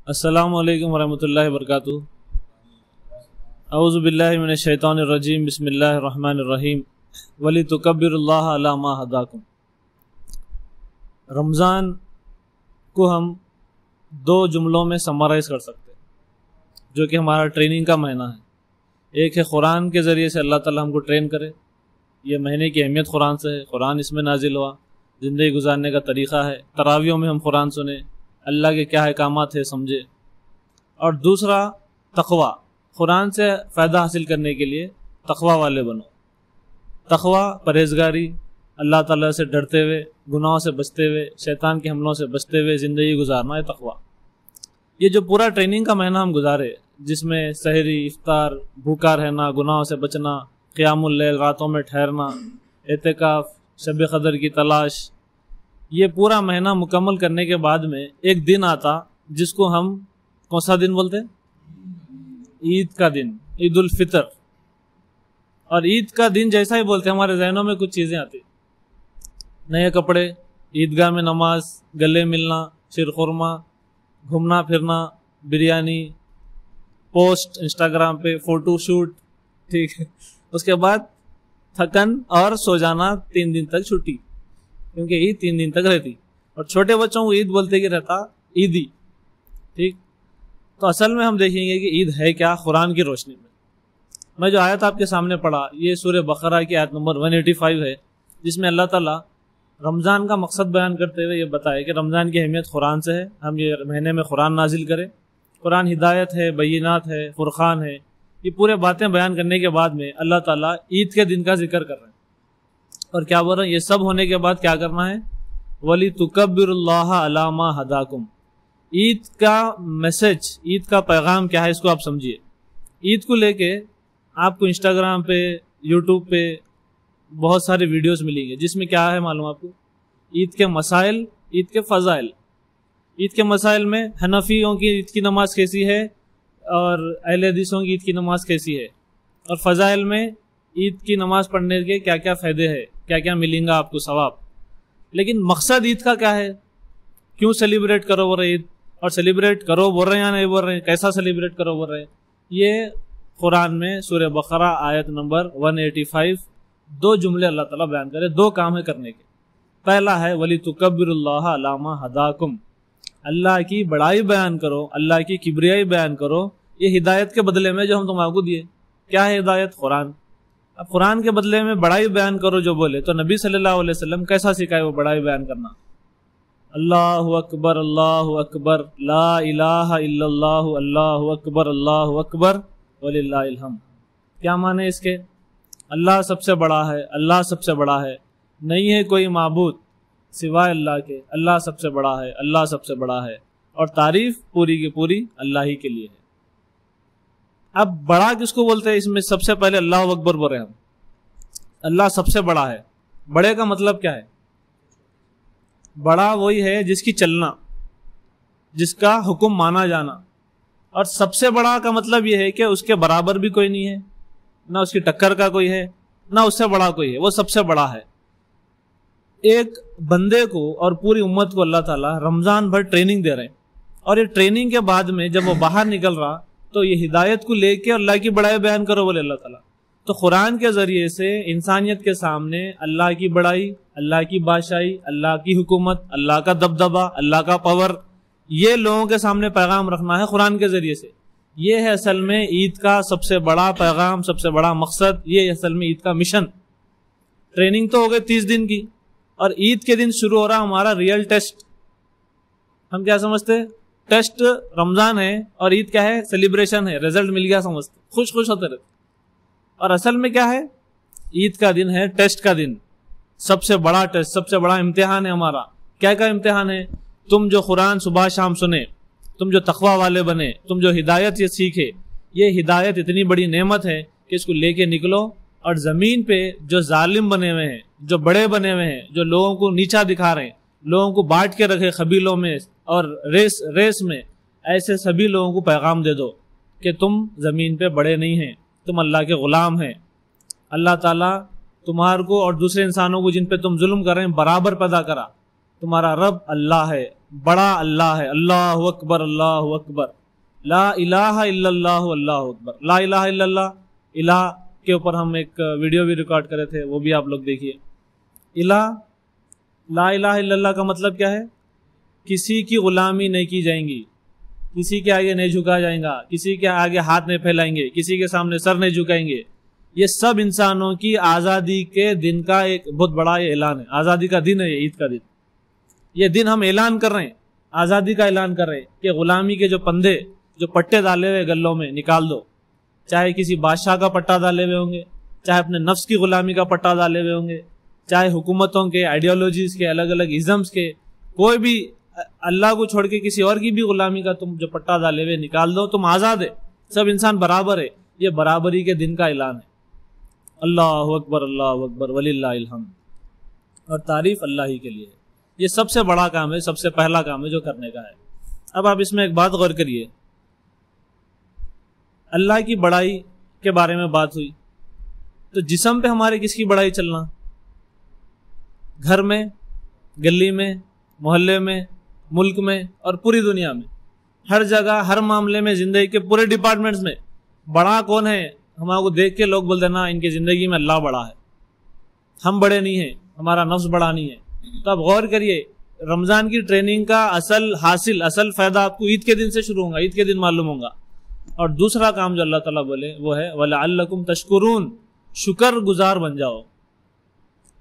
السلام علیکم ورحمۃ اللہ وبرکاتہ۔ اعوذ باللہ من الشیطان الرجیم، بسم اللہ الرحمن الرحیم، وَلِتُكَبِّرُ اللَّهَ عَلَى مَا هَدَاكُمْ۔ رمضان کو ہم دو جملوں میں سمرائز کر سکتے ہیں، جو کہ ہمارا ٹریننگ کا مہینہ ہے۔ ایک ہے قرآن کے ذریعے سے اللہ تعالیٰ ہم کو ٹرین کرے، یہ مہینے کی اہمیت قرآن سے ہے، قرآن اس میں نازل ہوا، زندگی گزارنے کا طریقہ ہے، تراویحوں میں ہم قرآن سنیں، اللہ کے کیا احکامات ہے سمجھے۔ اور دوسرا تقوی، قرآن سے فائدہ حاصل کرنے کے لیے تقوی والے بنو۔ تقوی پرہیزگاری، اللہ تعالیٰ سے ڈرتے ہوئے، گناہوں سے بچتے ہوئے، شیطان کے حملوں سے بچتے ہوئے زندگی گزارنا ہے تقوی۔ یہ جو پورا ٹریننگ کا مہینہ ہم گزارے، جس میں سحری، افطار، بھوکا رہنا، گناہوں سے بچنا، قیام اللیل، راتوں میں ٹھہرنا، اعتکاف، شب قدر کی تلاش، یہ پورا مہینہ مکمل کرنے کے بعد میں ایک دن آتا جس کو ہم کون سا دن بولتے ہیں؟ عید کا دن، عید الفطر۔ اور عید کا دن جیسا ہی بولتے ہیں ہمارے ذہنوں میں کچھ چیزیں آتی، نئے کپڑے، عیدگاہ میں نماز، گلے ملنا، شیرخورما، گھومنا پھرنا، بریانی، پوسٹ انسٹاگرام پہ، فوٹو شوٹ، ٹھیک ہے۔ اس کے بعد تھکن اور سو جانا، 3 دن تک چھٹی، کیونکہ عید 3 دن تک رہتی، اور چھوٹے بچوں کو عید بولتے کہ رہتا عیدی، ٹھیک۔ تو اصل میں ہم دیکھیں گے کہ عید ہے کیا قرآن کی روشنی میں۔ میں جو آیت آپ کے سامنے پڑھا، یہ سورہ بقرہ کی آیت نمبر 185 ہے، جس میں اللہ تعالیٰ رمضان کا مقصد بیان کرتے ہوئے یہ بتائے کہ رمضان کی اہمیت قرآن سے ہے، ہم یہ مہینے میں قرآن نازل کریں۔ قرآن ہدایت ہے، بینات ہے، فرقان ہے، یہ پورے باتیں بیان کرنے کے بعد میں اللہ تعالیٰ عید کے دن کا ذکر کر رہے ہیں، اور کیا بول رہے ہیں؟ یہ سب ہونے کے بعد کیا کرنا ہے؟ وَلِتُكَبِّرُ اللَّهَ عَلَى مَا هَدَاكُمْ۔ عید کا میسج، عید کا پیغام کیا ہے، اس کو آپ سمجھیے۔ عید کو لے کے آپ کو انسٹاگرام پہ، یوٹیوب پہ بہت سارے ویڈیوز ملیں گے، جس میں کیا ہے معلوم آپ کو؟ عید کے مسائل، عید کے فضائل۔ عید کے مسائل میں حنفیوں کی عید کی نماز کیسی ہے، اور اہل حدیثوں کی عید کی نماز کیسی ہے، اور فضائل میں عید کی نماز پڑھنے کے کیا کیا فائدے ہیں، کیا کیا ملیں گا آپ کو ثواب۔ لیکن مقصد عید کا کیا ہے؟ کیوں سیلیبریٹ کرو بول رہے عید، اور سیلیبریٹ کرو بول رہے ہیں یا نہیں بول رہے ہیں، کیسا سیلیبریٹ کرو بول رہے ہیں؟ یہ قرآن میں سورہ بقرہ آیت نمبر 185 دو جملے اللہ تعالیٰ بیان کرے، دو کام ہے کرنے کے۔ پہلا ہے وَلِتُكَبِّرُ اللَّهَ عَلَى مَا هَدَاكُمْ، اللہ کی بڑائی بیان کرو، اللہ کی کبریائی بیان کرو، یہ ہدایت کے بدلے میں جو ہم تم کو دیے۔ کیا ہے ہدایت؟ قرآن۔ اب قرآن کے بدلے میں بڑائی بیان کرو جو بولے، تو نبی صلی اللہ علیہ وسلم کیسا سکھائے وہ بڑائی بیان کرنا؟ اللہ اکبر، اللہ اکبر، لا الہ الا اللہ، اللہ اکبر، اللہ اکبر وللہ الحمد۔ کیا معنی اس کے؟ اللہ سب سے بڑا ہے، اللہ سب سے بڑا ہے، نہیں ہے کوئی معبود سوائے اللہ کے، اللہ سب سے بڑا ہے، اللہ سب سے بڑا ہے، اور تعریف پوری کی پوری اللہ ہی کے لیے ہے۔ اب بڑا کس کو بولتے ہیں؟ اس میں سب سے پہلے اللہ اکبر بول رہے ہیں ہم، اللہ سب سے بڑا ہے۔ بڑے کا مطلب کیا ہے؟ بڑا وہی ہے جس کی چلنا، جس کا حکم مانا جانا، اور سب سے بڑا کا مطلب یہ ہے کہ اس کے برابر بھی کوئی نہیں ہے، نہ اس کی ٹکر کا کوئی ہے، نہ اس سے بڑا کوئی ہے، وہ سب سے بڑا ہے۔ ایک بندے کو اور پوری امت کو اللہ تعالیٰ رمضان بھر ٹریننگ دے رہے ہیں، اور یہ ٹریننگ کے بعد میں جب وہ باہر نکل رہا تو یہ ہدایت کو لے کے اللہ کی بڑائی بیان کرو بولے اللہ تعالیٰ۔ تو قرآن کے ذریعے سے انسانیت کے سامنے اللہ کی بڑائی، اللہ کی بادشاہی، اللہ کی حکومت، اللہ کا دبدبہ، اللہ کا پاور، یہ لوگوں کے سامنے پیغام رکھنا ہے قرآن کے ذریعے سے۔ یہ ہے اصل میں عید کا سب سے بڑا پیغام، سب سے بڑا مقصد، یہ اصل میں عید کا مشن۔ ٹریننگ تو ہو گئی 30 دن کی، اور عید کے دن شروع ہو رہا ہمارا ریئل ٹیسٹ۔ ہم کیا سمجھتے؟ ٹیسٹ رمضان ہے اور عید کیا ہے؟ سیلیبریشن ہے، رزلٹ مل گیا سمجھتے، خوش خوش ہوتے رہتے۔ اور اصل میں کیا ہے؟ عید کا دن ہے ٹیسٹ کا دن، سب سے بڑا ٹیسٹ، سب سے بڑا امتحان ہے ہمارا۔ کیا کا امتحان ہے؟ تم جو قرآن صبح شام سنے، تم جو تقوی والے بنے، تم جو ہدایت یہ سیکھے، یہ ہدایت اتنی بڑی نعمت ہے کہ اس کو لے کے نکلو، اور زمین پہ جو ظالم بنے ہوئے ہیں، جو بڑے بنے ہوئے ہیں، جو لوگوں کو نیچا دکھا رہے ہیں، لوگوں کو بانٹ کے رکھے قبیلوں میں اور ریس میں، ایسے سبھی لوگوں کو پیغام دے دو کہ تم زمین پہ بڑے نہیں ہیں، تم اللہ کے غلام ہیں۔ اللہ تعالیٰ تمہارے کو اور دوسرے انسانوں کو جن پہ تم ظلم کر رہے ہیں برابر پیدا کرا، تمہارا رب اللہ ہے، بڑا اللہ ہے. اللہ اکبر اللہ اکبر. لا الہ الا اللہ اللہ اکبر. لا الہ الا اللہ, الہ کے اوپر ہم ایک ویڈیو بھی ریکارڈ کرے تھے, وہ بھی آپ لوگ دیکھیے. الہ, لا الہ الا اللہ کا مطلب کیا ہے؟ کسی کی غلامی نہیں کی جائیں گی, کسی کے آگے نہیں جھکا جائیں گا, کسی کے آگے ہاتھ نہیں پھیلائیں گے, کسی کے سامنے سر نہیں جھکائیں گے. یہ سب انسانوں کی آزادی کے دن کا ایک بہت بڑا یہ اعلان ہے. آزادی کا دن ہے یہ, عید کا دن. یہ دن ہم اعلان کر رہے ہیں, آزادی کا اعلان کر رہے ہیں کہ غلامی کے جو پندے, جو پٹے ڈالے ہوئے گلوں میں نکال دو. چاہے کسی بادشاہ کا پٹا ڈالے ہوئے ہوں گے, چاہے اپنے نفس کی غلامی کا پٹا ڈالے ہوئے ہوں گے, چاہے حکومتوں کے, آئیڈیالوجیز کے, الگ الگ ازمز کے, کوئی بھی اللہ کو چھوڑ کے کسی اور کی بھی غلامی کا تم جو پٹا ڈالے ہوئے نکال دو, تم آزاد ہے. سب انسان برابر ہے. یہ برابری کے دن کا اعلان ہے. اللہ اکبر اللہ اکبر وللہ الحمد. اور تعریف اللہ ہی کے لیے ہے. یہ سب سے بڑا کام ہے, سب سے پہلا کام ہے جو کرنے کا ہے. اب آپ اس میں ایک بات غور کریے, اللہ کی بڑائی کے بارے میں بات ہوئی, تو جسم پہ ہمارے کس کی بڑائی چلنا؟ گھر میں, گلی میں, محلے میں, ملک میں اور پوری دنیا میں, ہر جگہ, ہر معاملے میں, زندگی کے پورے ڈپارٹمنٹس میں بڑا کون ہے؟ ہمارے کو دیکھ کے لوگ بول دینا ان کی زندگی میں اللہ بڑا ہے, ہم بڑے نہیں ہیں, ہمارا نفس بڑا نہیں ہے. تو اب غور کریے, رمضان کی ٹریننگ کا اصل فائدہ آپ کو عید کے دن سے شروع ہوگا, عید کے دن معلوم ہوگا. اور دوسرا کام جو اللہ تعالیٰ بولے وہ ہے وَلَعَلَّكُمْ تَشْكُرُونَ, شکر گزار بن جاؤ.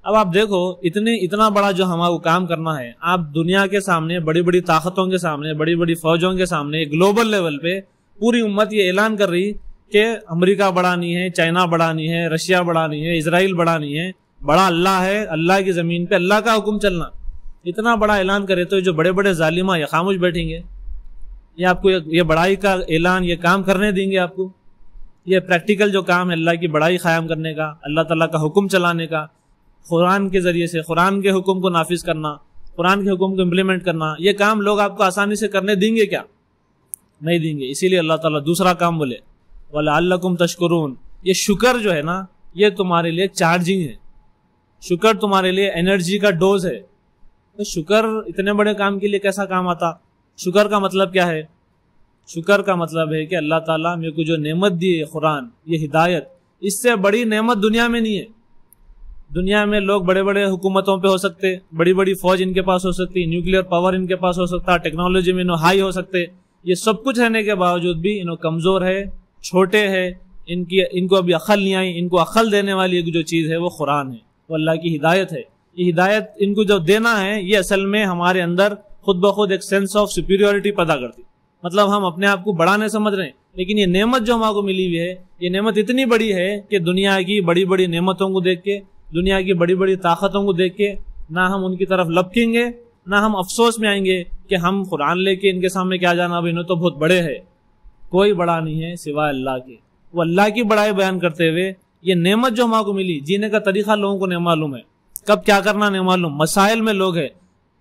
اب آپ دیکھو, اتنا بڑا جو ہمارا کو کام کرنا ہے, آپ دنیا کے سامنے, بڑی بڑی طاقتوں کے سامنے, بڑی بڑی فوجوں کے سامنے, گلوبل لیول پہ پوری امت یہ اعلان کر رہی کہ امریکہ بڑا نہیں ہے, چائنا بڑا نہیں ہے, رشیا بڑا نہیں ہے, اسرائیل بڑا نہیں ہے, بڑا اللہ ہے. اللہ کی زمین پہ اللہ کا حکم چلنا, اتنا بڑا اعلان کرے تو جو بڑے بڑے ظالمہ یہ خاموش بیٹھیں گے؟ یہ آپ کو یہ بڑائی کا اعلان, یہ کام کرنے دیں گے آپ کو؟ یہ پریکٹیکل جو کام ہے اللہ کی بڑائی قائم کرنے کا, اللہ تعالیٰ کا حکم چلانے کا, قرآن کے ذریعے سے قرآن کے حکم کو نافذ کرنا, قرآن کے حکم کو امپلیمنٹ کرنا, یہ کام لوگ آپ کو آسانی سے کرنے دیں گے کیا؟ نہیں دیں گے. اسی لیے اللہ تعالیٰ دوسرا کام بولے وَلَعَلَّكُمْ تَشْكُرُونَ. یہ شکر جو ہے نا, یہ تمہارے لیے چارجنگ ہے, شکر تمہارے لیے انرجی کا ڈوز ہے. تو شکر اتنے بڑے کام کے لیے کیسا کام آتا؟ شکر کا مطلب کیا ہے؟ شکر کا مطلب ہے کہ اللہ تعالیٰ میرے کو جو نعمت دی ہے, قرآن, یہ ہدایت, اس سے بڑی نعمت دنیا میں نہیں ہے. دنیا میں لوگ بڑے بڑے حکومتوں پہ ہو سکتے, بڑی بڑی فوج ان کے پاس ہو سکتی, نیوکلیئر پاور ان کے پاس ہو سکتا, ٹیکنالوجی میں انہوں ہائی ہو سکتے, یہ سب کچھ رہنے کے باوجود بھی انہوں کمزور ہے, چھوٹے ہے, ان کو ابھی عقل نہیں آئی. ان کو عقل دینے والی جو چیز ہے وہ قرآن ہے, وہ اللہ کی ہدایت ہے. یہ ہدایت ان کو جو دینا ہے, یہ اصل میں ہمارے اندر خود بخود ایک سینس آف سپیریورٹی پیدا کرتی. مطلب ہم اپنے آپ کو بڑا نہیں سمجھ رہے ہیں, لیکن یہ نعمت جو ہمارے کو ملی ہوئی ہے, یہ نعمت اتنی بڑی ہے کہ دنیا کی بڑی بڑی نعمتوں کو دیکھ کے, دنیا کی بڑی بڑی طاقتوں کو دیکھ کے نہ ہم ان کی طرف لپکیں گے, نہ ہم افسوس میں آئیں گے کہ ہم قرآن لے کے ان کے سامنے کیا جانا, اب انہوں تو بہت بڑے ہیں. کوئی بڑا نہیں ہے سوائے اللہ کے. وہ اللہ کی بڑائی بیان کرتے ہوئے یہ نعمت جو ہمارے کو ملی, جینے کا طریقہ لوگوں کو نہیں معلوم ہے, کب کیا کرنا نہیں معلوم, مسائل میں لوگ ہیں.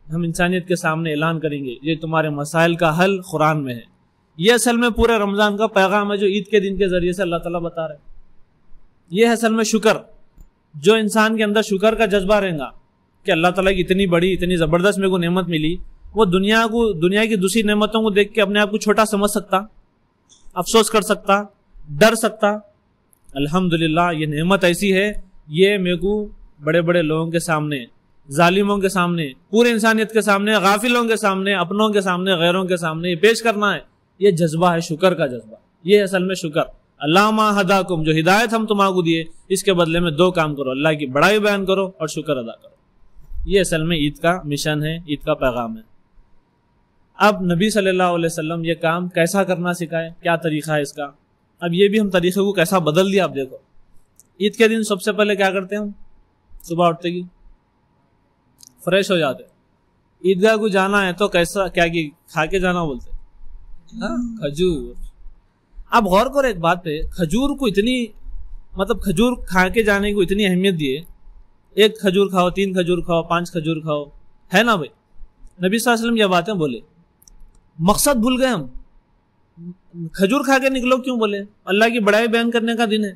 ہم انسانیت کے سامنے اعلان کریں گے یہ تمہارے مسائل کا حل قرآن میں ہے. یہ اصل میں پورے رمضان کا پیغام ہے جو عید کے دن کے ذریعے سے اللہ تعالیٰ بتا رہے ہیں. یہ اصل میں شکر, جو انسان کے اندر شکر کا جذبہ رہے گا کہ اللہ تعالیٰ کی اتنی بڑی, اتنی زبردست میرے کو نعمت ملی, وہ دنیا کی دوسری نعمتوں کو دیکھ کے اپنے آپ کو چھوٹا سمجھ سکتا, افسوس کر سکتا, ڈر سکتا. الحمدللہ یہ نعمت ایسی ہے, یہ میرے کو بڑے بڑے لوگوں کے سامنے, ظالموں کے سامنے, پورے انسانیت کے سامنے, غافلوں کے سامنے, اپنوں کے سامنے, غیروں کے سامنے یہ پیش کرنا ہے. یہ جذبہ ہے شکر کا جذبہ. یہ اصل میں شکر. علامہ ہداکم, جو ہدایت ہم تمہارے کو دیے, اس کے بدلے میں دو کام کرو, اللہ کی بڑائی بیان کرو اور شکر ادا کرو. یہ اصل میں عید کا مشن ہے, عید کا پیغام ہے. اب نبی صلی اللہ علیہ وسلم یہ کام کیسا کرنا سکھائے, کیا طریقہ ہے اس کا. اب یہ بھی ہم طریقے کو کیسا بدل دیا. آپ دیکھو, عید کے دن سب سے پہلے کیا کرتے ہیں ہم, صبح اٹھتے ہی فریش ہو جاتے, عیدگاہ کو جانا ہے تو کیسا کیا کہ کھا کے جانا بولتے, کھجور. اب غور کرو ایک بات پہ, کھجور کو اتنی, مطلب کھجور کھا کے جانے کو اتنی اہمیت دیے. ایک کھجور کھاؤ, 3 کھجور کھاؤ, 5 کھجور کھاؤ, ہے نا بھائی. نبی صلی اللہ علیہ وسلم یہ باتیں بولے, مقصد بھول گئے ہم. کھجور کھا کے نکلو کیوں بولے؟ اللہ کی بڑائی بیان کرنے کا دن ہے,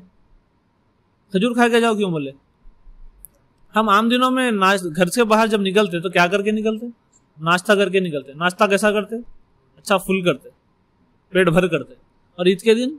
کھجور کھا کے جاؤ کیوں بولے؟ ہم عام دنوں میں گھر سے باہر جب نکلتے تو کیا کر کے نکلتے؟ ناشتہ کر کے نکلتے. ناشتہ کیسا کرتے؟ اچھا فل کرتے, پیٹ بھر کرتے. اور عید کے دن,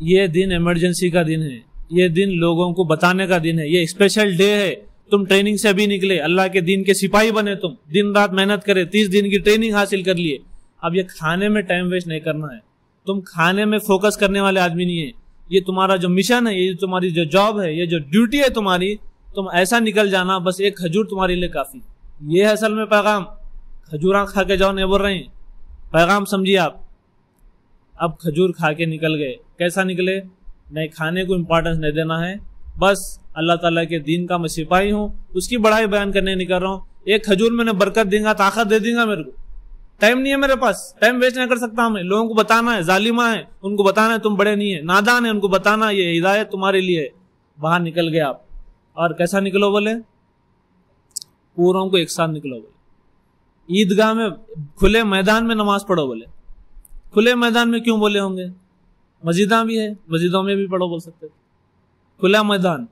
یہ دن ایمرجنسی کا دن ہے, یہ دن لوگوں کو بتانے کا دن ہے, یہ اسپیشل ڈے ہے. تم ٹریننگ سے ابھی نکلے, اللہ کے دین کے سپاہی بنے, تم دن رات محنت کرے, 30 دن کی ٹریننگ حاصل کر لیے. اب یہ کھانے میں ٹائم ویسٹ نہیں کرنا ہے. تم کھانے میں فوکس کرنے والے آدمی نہیں ہے. یہ تمہارا جو مشن ہے, یہ تمہاری جو جاب ہے, یہ جو ڈیوٹی ہے تمہاری, تم ایسا نکل جانا بس ایک کھجور تمہارے لیے کافی. یہ ہے اصل میں پیغام. کھجوراں کھا کے جاؤ نہیں بول رہے ہیں, پیغام سمجھیے آپ. اب کھجور کھا کے نکل گئے, کیسا نکلے؟ نہیں, کھانے کو امپورٹنس نہیں دینا ہے, بس اللہ تعالیٰ کے دین کا میں سپاہی ہوں, اس کی بڑائی بیان کرنے نکل رہا ہوں. ایک کھجور میں نے برکت دیں گا, طاقت دے دیں گا, میرے کو ٹائم نہیں ہے, میرے پاس ٹائم ویسٹ نہیں کر سکتا. ہمیں لوگوں کو بتانا ہے, ظالمہ ہے ان کو بتانا ہے تم بڑے نہیں ہیں, نادان ہے ان کو بتانا یہ ہدایت تمہارے لیے ہے. باہر نکل گئے آپ, اور کیسا نکلو بولے؟ پوروں کو ایک ساتھ نکلو بولے. عیدگاہ میں کھلے میدان میں نماز پڑھو بولے. کھلے میدان میں کیوں بولے ہوں گے؟ مسجداں بھی ہے, مسجدوں میں بھی پڑھو بول سکتے. کھلا میدان.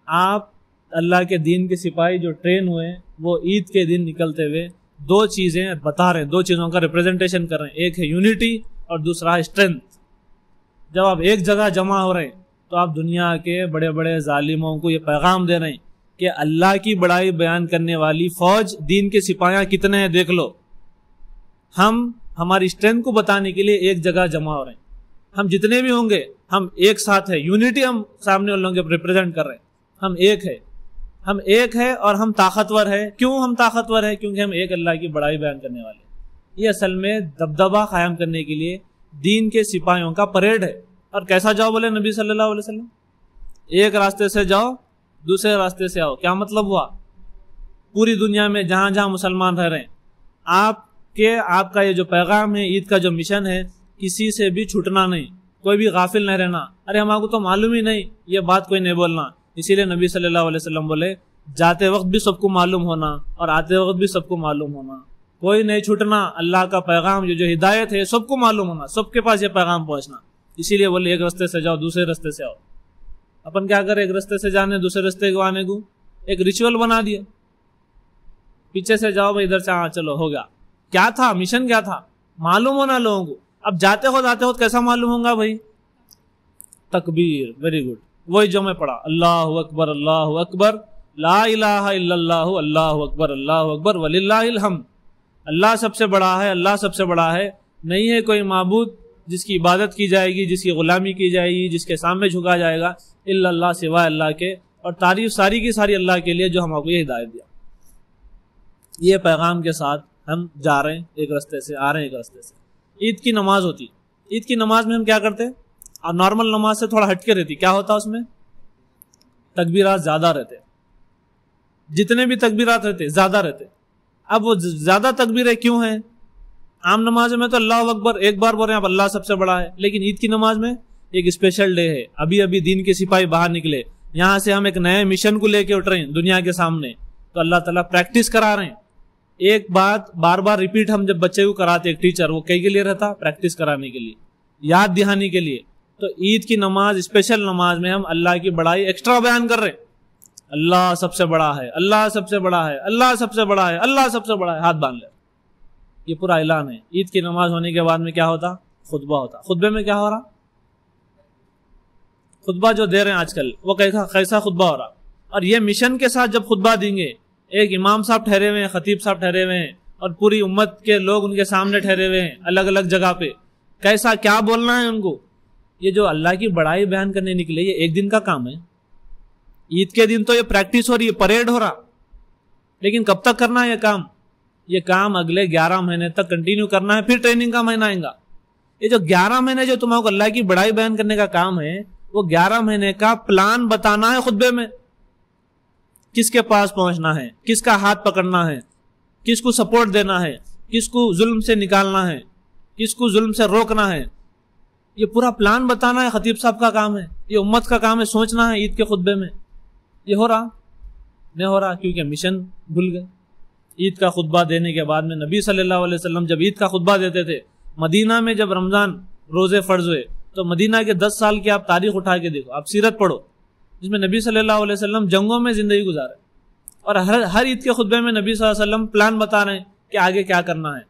آپ اللہ کے دین کے سپاہی جو ٹرین ہوئے, وہ عید کے دن نکلتے ہوئے 2 چیزیں بتا رہے ہیں, 2 چیزوں کا ریپرزنٹیشن کر رہے ہیں. ایک ہے یونٹی اور دوسرا ہے اسٹرینتھ. جب آپ ایک جگہ جمع ہو رہے ہیں تو آپ دنیا کے بڑے بڑے ظالموں کو یہ پیغام دے رہے ہیں کہ اللہ کی بڑائی بیان کرنے والی فوج, دین کے سپاہیاں کتنے ہیں دیکھ لو. ہم ہماری اسٹرینتھ کو بتانے کے لیے ایک جگہ جمع ہو رہے ہیں. ہم جتنے بھی ہوں گے ہم ایک ساتھ ہیں, یونٹی ہم سامنے والوں کے ریپرزینٹ کر رہے ہیں. ہم ایک ہے اور ہم طاقتور ہے. کیوں ہم طاقتور ہے؟ کیونکہ ہم ایک اللہ کی بڑائی بیان کرنے والے. یہ اصل میں دبدبہ قائم کرنے کے لیے دین کے سپاہیوں کا پریڈ ہے. اور کیسا جاؤ بولے نبی صلی اللہ علیہ وسلم؟ ایک راستے سے جاؤ, دوسرے راستے سے آؤ. کیا مطلب ہوا؟ پوری دنیا میں جہاں جہاں مسلمان رہ رہے ہیں, آپ کا یہ جو پیغام ہے, عید کا جو مشن ہے, کسی سے بھی چھوٹنا نہیں, کوئی بھی غافل نہیں رہنا. ارے ہمارے کو تو معلوم ہی نہیں, یہ بات کوئی نہیں بولنا. اسی لیے نبی صلی اللہ علیہ وسلم بولے, جاتے وقت بھی سب کو معلوم ہونا اور آتے وقت بھی سب کو معلوم ہونا. کوئی نہیں چھوٹنا. اللہ کا پیغام جو ہدایت ہے سب کو معلوم ہونا, سب کے پاس یہ پیغام پہنچنا. اسی لیے بولے ایک راستے سے جاؤ, دوسرے راستے سے آؤ. اپن کیا کریں, ایک راستے سے جانے دوسرے راستے کو آنے کو ایک ریچول بنا دیا. پیچھے سے جاؤ بھائی, ادھر سے, ہاں چلو ہو گیا. کیا تھا مشن؟ کیا تھا؟ معلوم ہونا لوگوں کو. اب جاتے ہو کیسا معلوم ہوگا بھائی؟ تکبیر. Very good. وہی جو میں پڑھا, اللہ اکبر اللہ اکبر لا الہ الا اللہ اللہ اکبر اللہ اکبر وللہ الحمد. اللہ سب سے بڑا ہے, اللہ سب سے بڑا ہے. نہیں ہے کوئی معبود جس کی عبادت کی جائے گی, جس کی غلامی کی جائے گی, جس کے سامنے جھکا جائے گا, الا اللہ, سوائے اللہ کے. اور تعریف ساری کی ساری اللہ کے لیے جو ہم کو یہ ہدایت دیا. یہ پیغام کے ساتھ ہم جا رہے ہیں, ایک راستے سے آ رہے ہیں, ایک راستے سے. عید کی نماز ہوتی. عید کی نماز میں ہم کیا کرتے ہیں؟ اور نارمل نماز سے تھوڑا ہٹ کے رہتی. کیا ہوتا اس میں؟ تکبیرات زیادہ رہتے. جتنے بھی تکبیرات رہتے زیادہ رہتے. اب وہ زیادہ تکبیریں کیوں ہیں؟ عام نماز میں تو اللہ اکبر ایک بار بول رہے ہیں, اب اللہ سب سے بڑا ہے. لیکن عید کی نماز میں ایک اسپیشل ڈے ہے. ابھی دین کے سپاہی باہر نکلے, یہاں سے ہم ایک نئے مشن کو لے کے اٹھ رہے ہیں دنیا کے سامنے. تو اللہ تعالیٰ پریکٹس کرا رہے ہیں. ایک بات بار بار ریپیٹ ہم جب بچے کو کراتے, ایک ٹیچر, وہ کئی کے لیے رہتا؟ پریکٹس کرانے کے لیے, یاد دہانی کے لیے. تو عید کی نماز, اسپیشل نماز میں ہم اللہ کی بڑائی ایکسٹرا بیان کر رہے ہیں. اللہ سب سے بڑا ہے, اللہ سب سے بڑا ہے, اللہ سب سے بڑا ہے, اللہ سب سے بڑا ہے. ہاتھ باندھ لے. یہ پورا اعلان ہے. عید کی نماز ہونے کے بعد میں کیا ہوتا؟ خطبہ ہوتا. خطبے میں کیا ہو رہا؟ خطبہ جو دے رہے ہیں آج کل وہ کیسا خطبہ ہو رہا؟ اور یہ مشن کے ساتھ جب خطبہ دیں گے, ایک امام صاحب ٹھہرے ہوئے ہیں, خطیب صاحب ٹھہرے ہوئے ہیں, اور پوری امت کے لوگ ان کے سامنے ٹھہرے ہوئے ہیں الگ الگ جگہ پہ. کیسا کیا بولنا ہے ان کو؟ یہ جو اللہ کی بڑائی بیان کرنے نکلے, یہ ایک دن کا کام ہے. عید کے دن تو یہ پریکٹس ہو رہی ہے, پریڈ ہو رہا. لیکن کب تک کرنا ہے یہ کام؟ یہ کام اگلے 11 مہینے تک کنٹینیو کرنا ہے. پھر ٹریننگ کا مہینہ آئے گا. یہ جو 11 مہینے جو تمہیں کو اللہ کی بڑائی بیان کرنے کا کام ہے, وہ 11 مہینے کا پلان بتانا ہے خطبے میں. کس کے پاس پہنچنا ہے, کس کا ہاتھ پکڑنا ہے, کس کو سپورٹ دینا ہے, کس کو ظلم سے نکالنا ہے, کس کو ظلم سے روکنا ہے. یہ پورا پلان بتانا ہے خطیب صاحب کا کام ہے. یہ امت کا کام ہے سوچنا ہے عید کے خطبے میں. یہ ہو رہا نہیں ہو رہا کیونکہ مشن بھول گئے. عید کا خطبہ دینے کے بعد میں نبی صلی اللہ علیہ وسلم جب عید کا خطبہ دیتے تھے, مدینہ میں جب رمضان روزے فرض ہوئے تو مدینہ کے 10 سال کی آپ تاریخ اٹھا کے دیکھو, آپ سیرت پڑھو, جس میں نبی صلی اللہ علیہ وسلم جنگوں میں زندگی گزارے اور ہر عید کے خطبے میں نبی صلی اللہ علیہ وسلم پلان بتا رہے ہیں کہ آگے کیا کرنا ہے،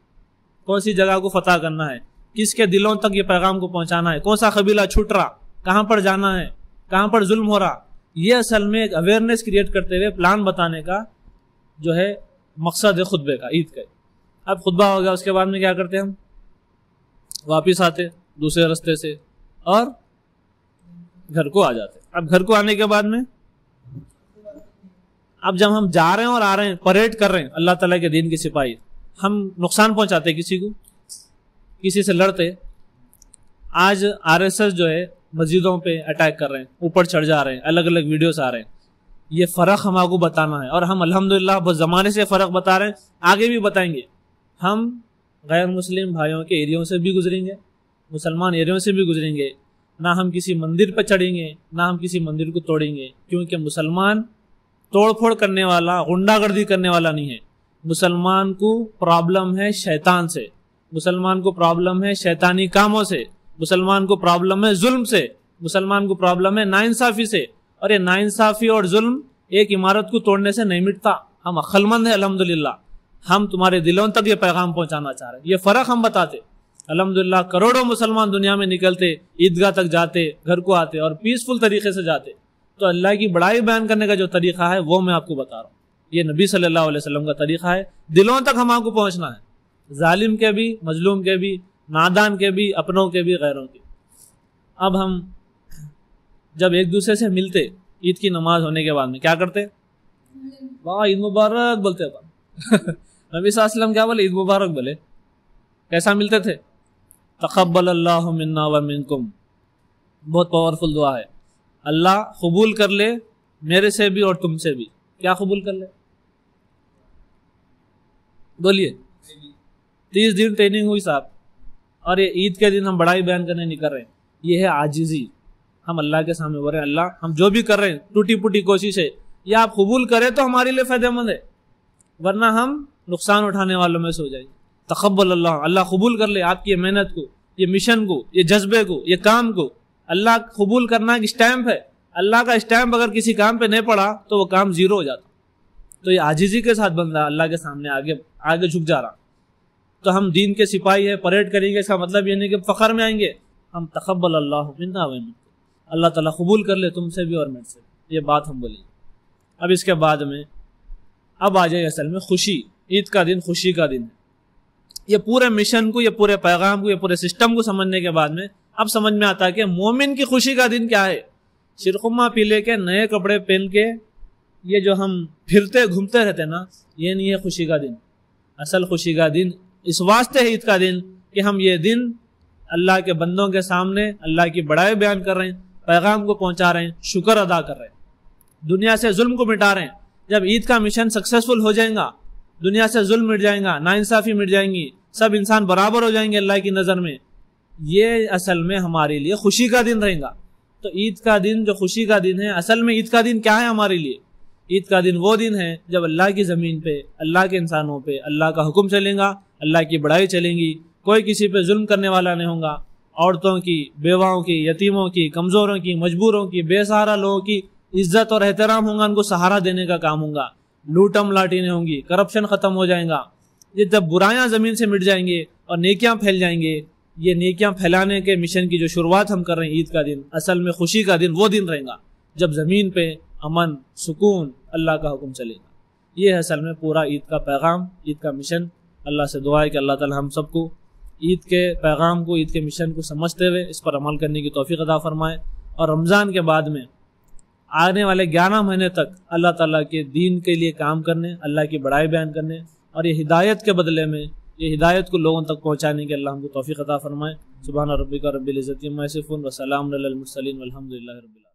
کون سی جگہ کو فتح کرنا ہے، کس کے دلوں تک یہ پیغام کو پہنچانا ہے، کون سا قبیلہ چھوٹ رہا، کہاں پر جانا ہے، کہاں پر ظلم ہو رہا. یہ اصل میں ایک اویئرنیس کریٹ کرتے ہوئے پلان بتانے کا جو ہے مقصد ہے خطبے کا، عید کا. اب خطبہ ہو گیا، اس کے بعد میں کیا کرتے ہیں، ہم واپس آتے دوسرے راستے سے اور گھر کو آ جاتے. اب گھر کو آنے کے بعد میں اب جب ہم جا رہے ہیں اور آ رہے ہیں، پریڈ کر رہے ہیں اللہ تعالیٰ کے دین کی سپاہی، ہم نقصان پہنچاتے کسی کو، کسی سے لڑتے. آج RSS جو ہے مسجدوں پہ اٹیک کر رہے ہیں، اوپر چڑھ جا رہے ہیں، الگ الگ ویڈیوز آ رہے ہیں. یہ فرق ہم آپ کو بتانا ہے، اور ہم الحمدللہ بہت زمانے سے فرق بتا رہے ہیں، آگے بھی بتائیں گے. ہم غیر مسلم بھائیوں کے ایریوں سے بھی گزریں گے، مسلمان ایریوں سے بھی گزریں گے. نہ ہم کسی مندر پہ چڑھیں گے، نہ ہم کسی مندر کو توڑیں گے، کیونکہ مسلمان توڑ پھوڑ کرنے والا، غنڈہ گردی کرنے والا نہیں ہے. مسلمان کو پرابلم ہے شیطان سے، مسلمان کو پرابلم ہے شیطانی کاموں سے، مسلمان کو پرابلم ہے ظلم سے، مسلمان کو پرابلم ہے ناانصافی سے. اور یہ ناانصافی اور ظلم ایک عمارت کو توڑنے سے نہیں مٹتا. ہم عقل مند ہیں الحمدللہ، ہم تمہارے دلوں تک یہ پیغام پہنچانا چاہ رہے ہیں. یہ فرق ہم بتاتے الحمدللہ. کروڑوں مسلمان دنیا میں نکلتے، عیدگاہ تک جاتے، گھر کو آتے اور پیسفل طریقے سے جاتے. تو اللہ کی بڑائی بیان کرنے کا جو طریقہ ہے وہ میں آپ کو بتا رہا ہوں. یہ نبی صلی اللہ علیہ وسلم کا طریقہ ہے. دلوں تک ہم آپ کو پہنچنا ہے، ظالم کے بھی، مظلوم کے بھی، نادان کے بھی، اپنوں کے بھی، غیروں کے. اب ہم جب ایک دوسرے سے ملتے عید کی نماز ہونے کے بعد میں کیا کرتے، واہ عید مبارک بولتے. نبی صلی اللہ علیہ وسلم کیا بولے، عید مبارک بولے. کیسا ملتے تھے، تقبل اللہ منا ومنکم. بہت پاورفل دعا ہے. اللہ قبول کر لے میرے سے بھی اور تم سے بھی. کیا قبول کر لے، بولیے. 30 دن ٹریننگ ہوئی صاحب، اور یہ عید کے دن ہم بڑائی بیان کرنے نہیں کر رہے ہیں. یہ ہے عاجزی. ہم اللہ کے سامنے بول رہے ہیں اللہ ہم جو بھی کر رہے ہیں ٹوٹی پوٹی کوشش ہے، یہ آپ قبول کرے تو ہمارے لیے فائدہ مند ہے، ورنہ ہم نقصان اٹھانے والوں میں سے ہو جائیں گے. تقبل اللہ، اللہ قبول کر لے آپ کی محنت کو، یہ مشن کو، یہ جذبے کو، یہ کام کو. اللہ قبول کرنا ایک اسٹیمپ ہے. اللہ کا اسٹیمپ اگر کسی کام پہ نہیں پڑا تو وہ کام زیرو ہو جاتا. تو یہ عاجزی کے ساتھ بندہ اللہ کے سامنے آگے جھک جا رہا. تو ہم دین کے سپاہی ہے، پریڈ کریں گے، اس کا مطلب یہ نہیں کہ فخر میں آئیں گے. ہم تقبل اللہ منا ومنکم، اللہ تعالیٰ قبول کر لے تم سے بھی اور میرے سے. یہ بات ہم بولیں. اب اس کے بعد میں اب آ جائے اصل میں خوشی. عید کا دن خوشی کا دن ہے. یہ پورے مشن کو، یہ پورے پیغام کو، یہ پورے سسٹم کو سمجھنے کے بعد میں اب سمجھ میں آتا ہے کہ مومن کی خوشی کا دن کیا ہے. شرخمہ پی لے کے، نئے کپڑے پہن کے، یہ جو ہم پھرتے گھومتے رہتے نا، یہ نہیں ہے خوشی کا دن. اصل خوشی کا دن اس واسطے ہے عید کا دن کہ ہم یہ دن اللہ کے بندوں کے سامنے اللہ کی بڑائی بیان کر رہے ہیں، پیغام کو پہنچا رہے ہیں، شکر ادا کر رہے ہیں، دنیا سے ظلم کو مٹا رہے ہیں. جب عید کا مشن سکسیسفل ہو جائے گا، دنیا سے ظلم مٹ جائے گا، ناانصافی مٹ جائیں گی، سب انسان برابر ہو جائیں گے اللہ کی نظر میں. یہ اصل میں ہمارے لیے خوشی کا دن رہے گا. تو عید کا دن جو خوشی کا دن ہے، اصل میں عید کا دن کیا ہے ہمارے لیے؟ عید کا دن وہ دن ہے جب اللہ کی زمین پہ، اللہ کے انسانوں پہ اللہ کا حکم چلے گا، اللہ کی بڑائی چلیں گی، کوئی کسی پہ ظلم کرنے والا نہیں ہوگا. عورتوں کی، بیواؤں کی، یتیموں کی، کمزوروں کی، مجبوروں کی، بے سہارا لوگوں کی عزت اور احترام ہوگا، ان کو سہارا دینے کا کام ہوگا. لوٹم لاٹی نہیں ہوں گی، کرپشن ختم ہو جائے گا. یہ جب برائیاں زمین سے مٹ جائیں گے اور نیکیاں پھیل جائیں گے، یہ نیکیاں پھیلانے کے مشن کی جو شروعات ہم کر رہے ہیں عید کا دن، اصل میں خوشی کا دن وہ دن رہے گا جب زمین پہ امن، سکون، اللہ کا حکم چلے گا. یہ ہے اصل میں پورا عید کا پیغام، عید کا مشن. اللہ سے دعا ہے کہ اللہ تعالی ہم سب کو عید کے پیغام کو، عید کے مشن کو سمجھتے ہوئے اس پر عمل کرنے کی توفیق عطا فرمائے. اور رمضان کے بعد میں آنے والے 11 مہینے تک اللہ تعالیٰ کے دین کے لیے کام کرنے، اللہ کی بڑائی بیان کرنے، اور یہ ہدایت کے بدلے میں یہ ہدایت کو لوگوں تک پہنچانے کے اللہ ہم کو توفیق عطا فرمائے. سبحان ربک رب العزت عما یصفون وسلام علی المرسلین والحمد للہ رب العالمین.